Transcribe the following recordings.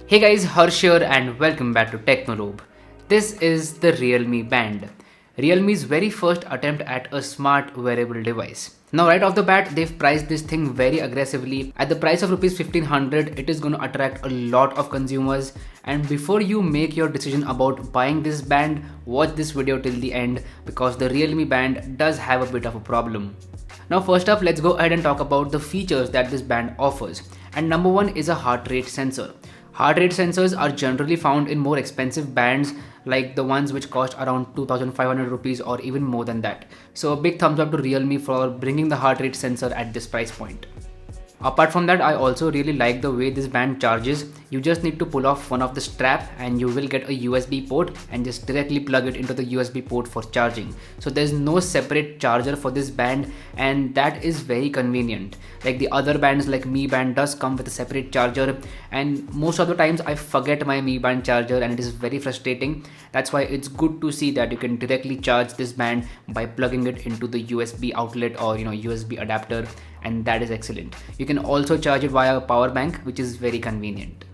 Hey guys, Harsh here and welcome back to Technolobe. This is the Realme Band, Realme's very first attempt at a smart wearable device. Now right off the bat, they've priced this thing very aggressively. At the price of rupees 1500, it is going to attract a lot of consumers. And before you make your decision about buying this band, watch this video till the end because the Realme Band does have a bit of a problem. Now first up, let's go ahead and talk about the features that this band offers. And number one is a heart rate sensor. Heart rate sensors are generally found in more expensive bands like the ones which cost around 2500 rupees or even more than that. So a big thumbs up to Realme for bringing the heart rate sensor at this price point. Apart from that, I also really like the way this band charges. You just need to pull off one of the strap and you will get a USB port and just directly plug it into the USB port for charging. So there's no separate charger for this band and that is very convenient. Like the other bands like Mi Band does come with a separate charger and most of the times I forget my Mi Band charger and it is very frustrating. That's why it's good to see that you can directly charge this band by plugging it into the USB outlet or USB adapter, and that is excellent. You can also charge it via a power bank, which is very convenient.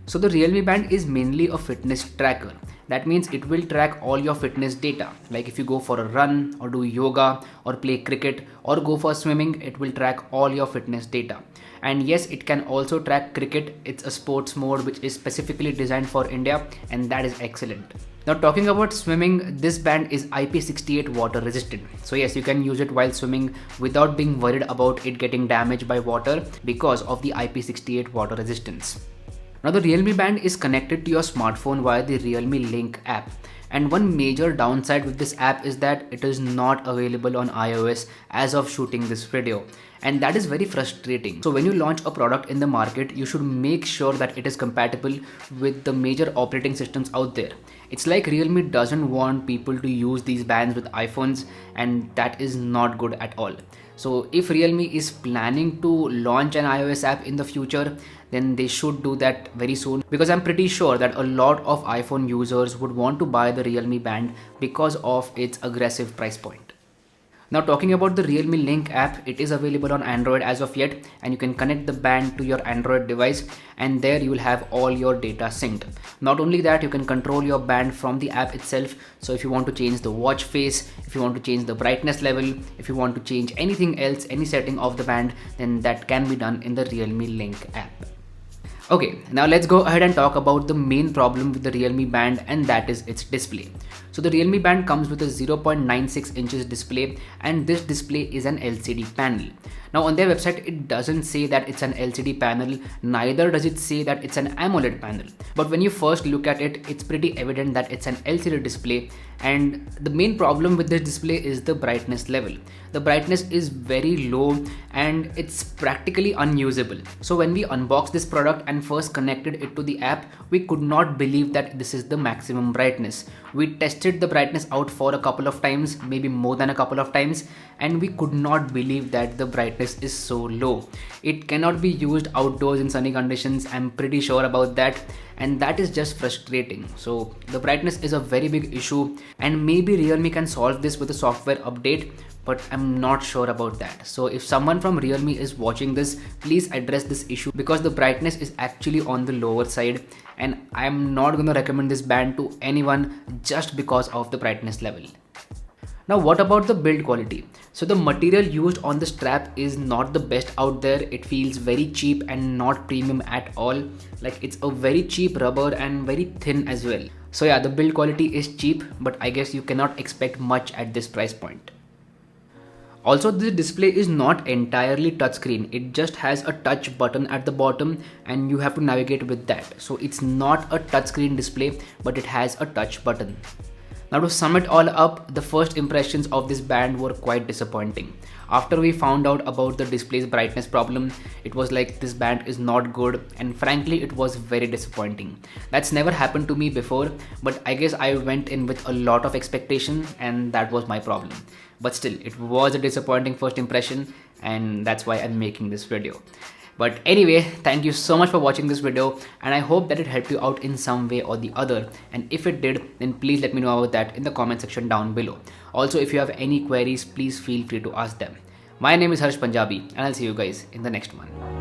So the Realme Band is mainly a fitness tracker. That means it will track all your fitness data. Like if you go for a run or do yoga or play cricket or go for swimming, it will track all your fitness data. And yes, it can also track cricket. It's a sports mode which is specifically designed for India, and that is excellent. Now talking about swimming, this band is IP68 water resistant. So yes, you can use it while swimming without being worried about it getting damaged by water because of the IP68 water resistance. Now the Realme Band is connected to your smartphone via the RealMe Link app. And one major downside with this app is that it is not available on iOS as of shooting this video. And that is very frustrating. So when you launch a product in the market, you should make sure that it is compatible with the major operating systems out there. It's like Realme doesn't want people to use these bands with iPhones, and that is not good at all. So if Realme is planning to launch an iOS app in the future, then they should do that very soon, because I'm pretty sure that a lot of iPhone users would want to buy the Realme Band because of its aggressive price point. Now talking about the RealMe Link app, it is available on Android as of yet, and you can connect the band to your Android device and there you will have all your data synced. Not only that, you can control your band from the app itself. So if you want to change the watch face, if you want to change the brightness level, if you want to change anything else, any setting of the band, then that can be done in the RealMe Link app. Okay, now let's go ahead and talk about the main problem with the Realme Band, and that is its display. So the Realme Band comes with a 0.96 inches display, and this display is an LCD panel. Now on their website, it doesn't say that it's an LCD panel, neither does it say that it's an AMOLED panel. But when you first look at it, it's pretty evident that it's an LCD display, and the main problem with this display is the brightness level. The brightness is very low and it's practically unusable. So when we unboxed this product and first connected it to the app, we could not believe that this is the maximum brightness. We tested the brightness out for a couple of times, maybe more than a couple of times, and we could not believe that the brightness is so low. It cannot be used outdoors in sunny conditions, I'm pretty sure about that, and that is just frustrating. So the brightness is a very big issue, and maybe Realme can solve this with a software update, but I'm not sure about that. So if someone from Realme is watching this, please address this issue, because the brightness is actually on the lower side and I'm not going to recommend this band to anyone just because of the brightness level. Now what about the build quality? So the material used on the strap is not the best out there. It feels very cheap and not premium at all. Like it's a very cheap rubber and very thin as well. So yeah, the build quality is cheap, but I guess you cannot expect much at this price point. Also, this display is not entirely touchscreen. It just has a touch button at the bottom and you have to navigate with that. So it's not a touchscreen display, but it has a touch button. Now, to sum it all up, the first impressions of this band were quite disappointing. After we found out about the display's brightness problem, it was like this band is not good, and frankly it was very disappointing. That's never happened to me before, but I guess I went in with a lot of expectation and that was my problem. But still, it was a disappointing first impression, and that's why I'm making this video. But anyway, thank you so much for watching this video, and I hope that it helped you out in some way or the other. And if it did, then please let me know about that in the comment section down below. Also, if you have any queries, please feel free to ask them. My name is Harsh Punjabi, and I'll see you guys in the next one.